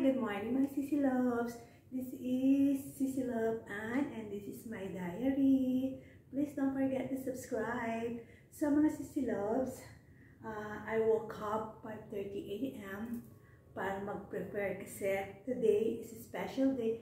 Good morning mga Sissy Loves! This is Sissy Love Ann and this is my diary. Please don't forget to subscribe. So mga Sissy Loves, I woke up 5:30 a.m. para mag-prepare kasi today is a special day.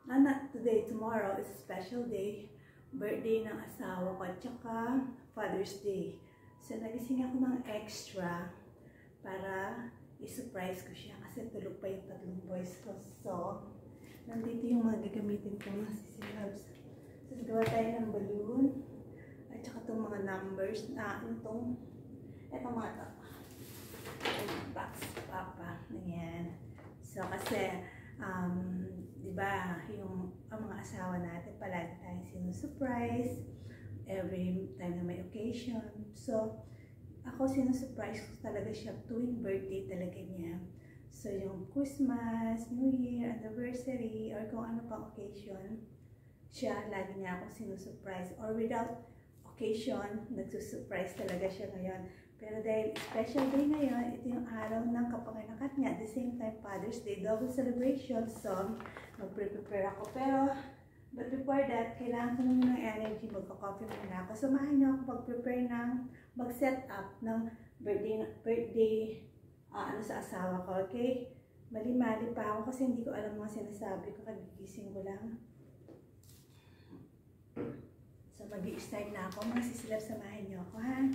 Not today, tomorrow is a special day. Birthday ng asawa ko at saka Father's Day. So nagising ako ng extra para i-surprise ko siya kasi tulog pa yung tatlong boys ko. So, nandito yung mga gagamitin ko mga Sissy Loves. So, gawa tayo ng balloon at saka itong mga numbers na itong mga to. Box, papa, ganyan. So, kasi, diba, ang mga asawa natin palagi tayong sinusurprise every time na may occasion. So, ako sinusurprise ko talaga siya tuwing birthday talaga niya. So, yung Christmas, New Year, anniversary, or kung ano pang occasion, siya, lagi niya ako sinusurprise. Or without occasion, nagsusurprise talaga siya ngayon. Pero dahil special day ngayon, ito yung araw ng kapanganakan niya. At the same time, Father's Day, double celebration. So, mag-prepare ako. But before that, kailangan ko muna ng energy, magka-coffee muna ako. Samahan niyo ako mag-prepare mag-set up ng birthday sa asawa ko, okay? Mali-mali pa ako kasi hindi ko alam mga sinasabi ko, kagigising ko lang. So, mag-i-start na ako. Mga Sissy Loves, samahan niyo ako, ha?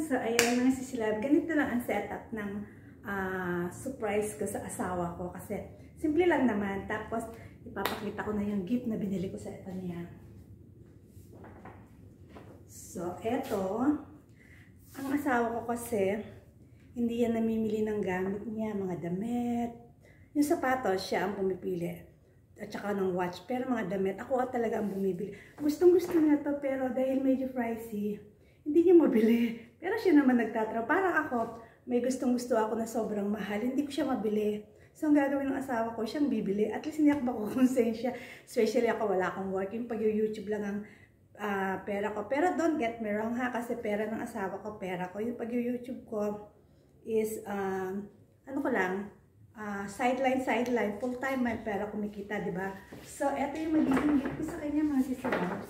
So, ayan mga sisilab. Ganito lang ang setup ng surprise ko sa asawa ko. Kasi, simple lang naman. Tapos, ipapakita ko na yung gift na binili ko sa ito niya. So, eto. Ang asawa ko kasi, hindi yan namimili ng gamit niya. Mga damit. Yung sapatos, siya ang pumipili. At saka ng watch. Pero mga damit, ako talaga ang bumibili. Gustong-gusto niya to, pero dahil medyo pricey, hindi niya mabili. Pero siya naman nagtatrabaho. Parang ako, may gustong-gusto ako na sobrang mahal. Hindi ko siya mabili. So, ang gagawin ng asawa ko, siyang bibili. At least hindi ako makukonsensya. Especially ako, wala akong work. Yung pag-YouTube lang ang pera ko. Pero don't get me wrong ha, kasi pera ng asawa ko, pera ko. Yung pag-YouTube ko is, ano ko lang, sideline, full-time man, pero kumikita, di ba? So, eto yung magiging gift ko sa kanya, mga sisilabs.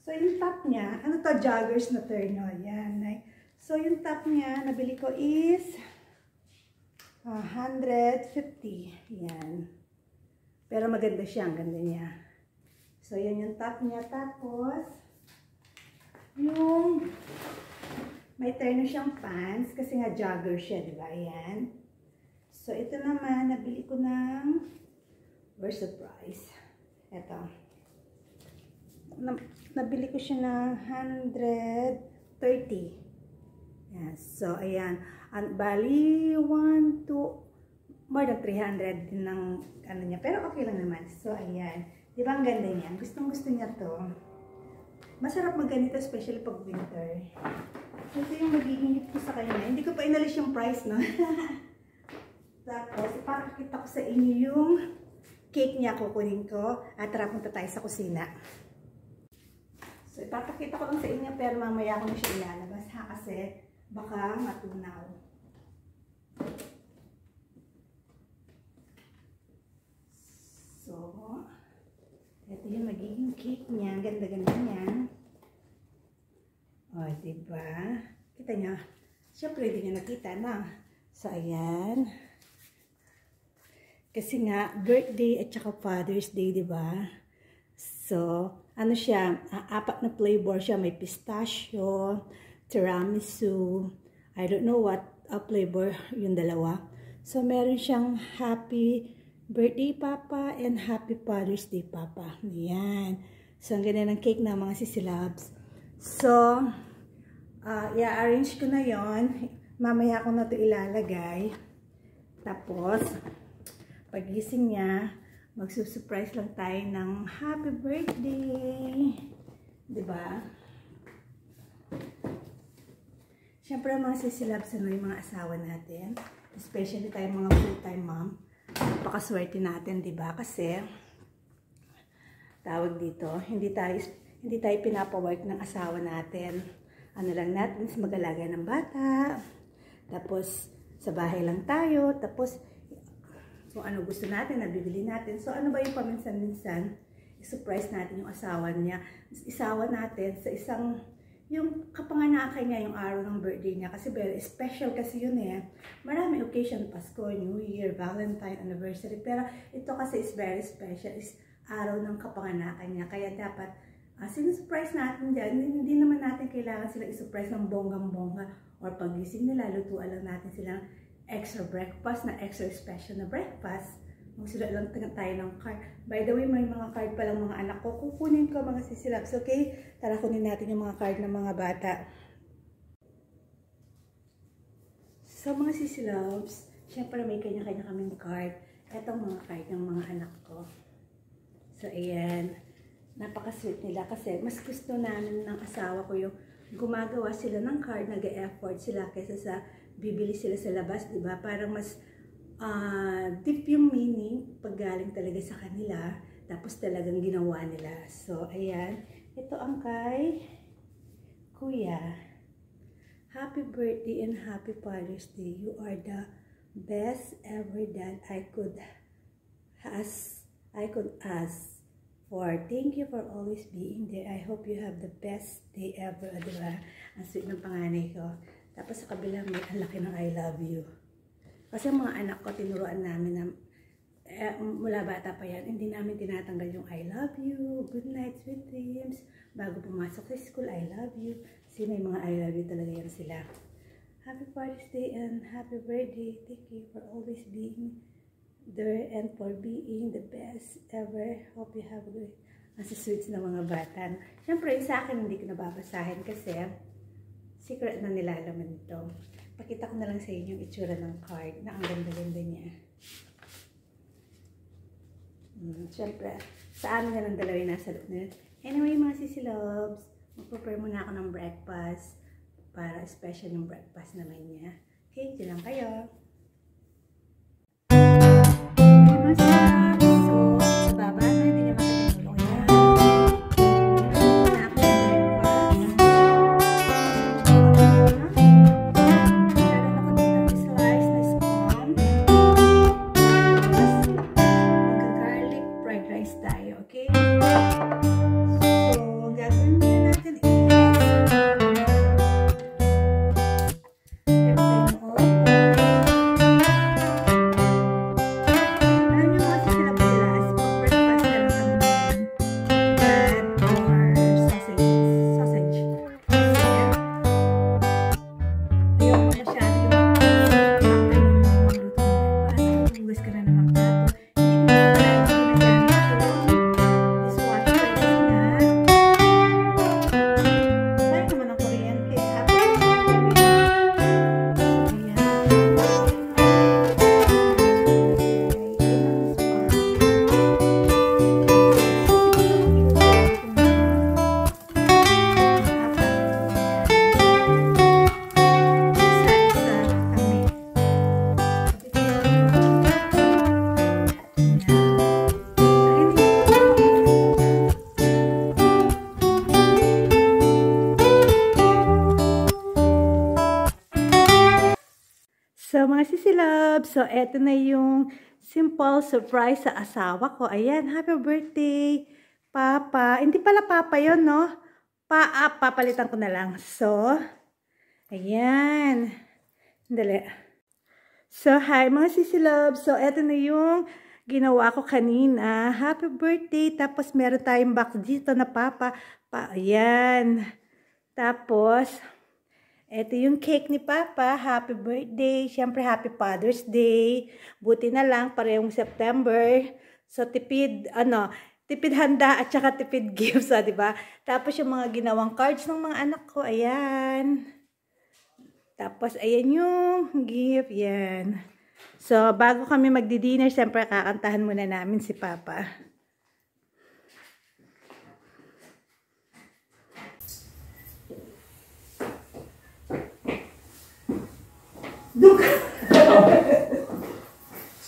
So, yung top niya, ano to, joggers na terno, yan. So, yung top niya, nabili ko is 150, yan. Pero maganda siya, ang ganda niya. So, yan yung top niya. Tapos, yung may terno siyang pants kasi nga jogger siya, di ba? Ayan. So, ito naman, nabili ko ng, where's the price? Ito. Nabili ko siya ng 130. Yan. So, ayan. Bali, 1, 2, more than 300 din ng ano niya. Pero okay lang naman. So, ayan. Di ba ang ganda niya? Gustong-gusto niya to. Masarap magganito, especially pag winter. Ito yung magiging gift ko sa kanya. Hindi ko pa inalis yung price, no? Tapos, ipapakita ko sa inyo yung cake niya. Kukunin ko. At tara, punta tayo sa kusina. So, ipapakita ko lang sa inyo, pero mamaya ko na siya ilalabas, ha? Kasi, baka matunaw. So, ito yung magiging cake niya. Ganda-ganda niya. O, diba? Kita niya. Siyempre, hindi niya nakita na. So, ayan. Kasi nga, birthday at saka Father's Day, diba? So, ano siya, 4 na flavor siya. May pistachio, tiramisu, I don't know what flavor yung dalawa. So, meron siyang happy birthday, Papa, and happy Father's Day, Papa. Yan. So, ang ganda ng cake na mga sisilabs. So, i-arrange ko na yon. Mamaya ko na ito ilalagay. Tapos, pagising niya, magsusurprise lang tayo ng happy birthday. Diba? Siyempre, mga sisilabs na yung mga asawa natin. Especially tayo mga full-time mom. Napakaswerte natin, diba? Kasi, tawag dito, hindi tayo pinapawork ng asawa natin. Ano lang natin, mag-alaga ng bata. Tapos, sa bahay lang tayo. Tapos, kung ano gusto natin, nabibili natin. So, ano ba yung paminsan-minsan, i-surprise natin yung asawa niya. Isawa natin sa isang, yung kapanganakan niya, yung araw ng birthday niya. Kasi very special kasi yun eh. Marami occasion, Pasko, New Year, Valentine, Anniversary. Pero ito kasi is very special. Is araw ng kapanganakan niya. Kaya dapat, sinusurprise natin dyan. Hindi naman natin kailangan sila i-surprise ng bonggang-bongga. Or pagising nila, lutuan lang natin silang extra breakfast na extra special na breakfast. Magsulat lang tayo ng card. By the way, may mga card pa lang mga anak ko. Kukunin ko mga sisilabs, okay? Tara, kunin natin yung mga card ng mga bata. So, mga sisilabs, syempre may kanya-kanya kaming card. Etong mga card ng mga anak ko. So, ayan. Napaka-sweet nila kasi mas gusto namin ng asawa ko yung gumagawa sila ng card, nag-e-effort sila kaysa sa bibili sila sa labas, di ba? Parang mas deep yung meaning pag galing talaga sa kanila, tapos talagang ginawa nila. So, ayan. Ito ang kay Kuya. Happy birthday and happy Father's Day. You are the best ever that I could ask for. Thank you for always being there. I hope you have the best day ever. Diba? Ang sweet ng panganay ko. Tapos sa kabila may ang laki ng I love you. Kasi ang mga anak ko, tinuruan namin na mula bata pa yan, hindi namin tinatanggal yung I love you, good night, sweet dreams, bago pumasok sa school, I love you. Kasi may mga I love you talaga yan sila. Happy Father's Day and happy birthday. Thank you for always being there and for being the best ever. Hope you have a good. Ang sweets ng mga bata. Siyempre, sa akin hindi ko nababasahin kasi secret na nilalaman ito. Pakita ko na lang sa inyo yung itsura ng card na ang ganda-ganda niya. Siyempre, sa amin na lang dalawa yung nasa loob na yun. Anyway, mga sisi loves, mag-prepare muna ako ng breakfast para special yung breakfast naman niya. Okay, dyan lang kayo. Mga sisi loves, so, sa baba na, hindi niya makatulong yan. So, mga sisi loves, so eto na yung simple surprise sa asawa ko. Ayan, happy birthday, Papa. Hindi pala Papa yon, no? Papalitan ko na lang. So, ayan. Dali. So, hi mga sisi loves. So, eto na yung ginawa ko kanina. Happy birthday. Tapos, meron tayong box dito na Papa. Ayan. Tapos, ito yung cake ni Papa. Happy birthday. Siyempre, happy Father's Day. Buti na lang, parehong September. So, tipid handa at saka tipid gifts, diba? Tapos, yung mga ginawang cards ng mga anak ko, ayan. Tapos, ayan yung gift, yan. So, bago kami magdi-dinner, siyempre, kakantahan muna namin si Papa.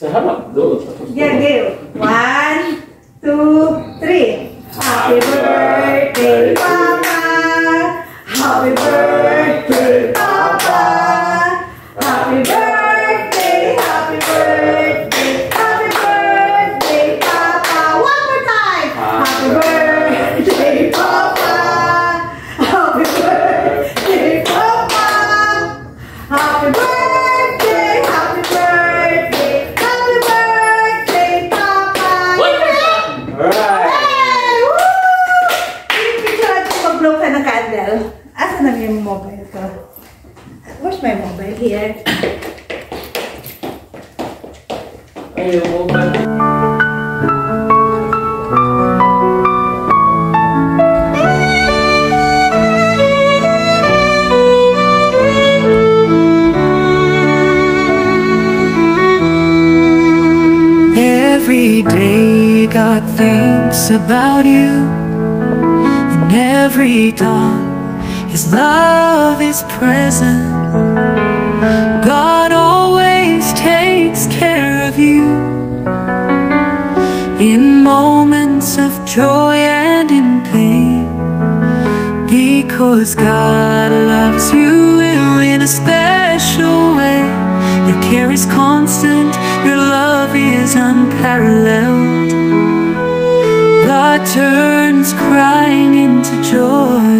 Seharap dulu. Yeah, go. 1, 2, 3. Happy birthday, Papa. Happy birthday, Papa. Happy birthday, happy birthday, happy birthday, Papa. One more time. Happy birthday, Papa. Happy birthday, Papa. Happy birthday. Asan na yung mobile ko? Where's my mobile? Here. Ay, yung mobile. Every day God thinks about you, and every dawn His love is present. God always takes care of you in moments of joy and in pain, because God loves you in a special way. Your care is constant, your love is unparalleled. God turns crying into joy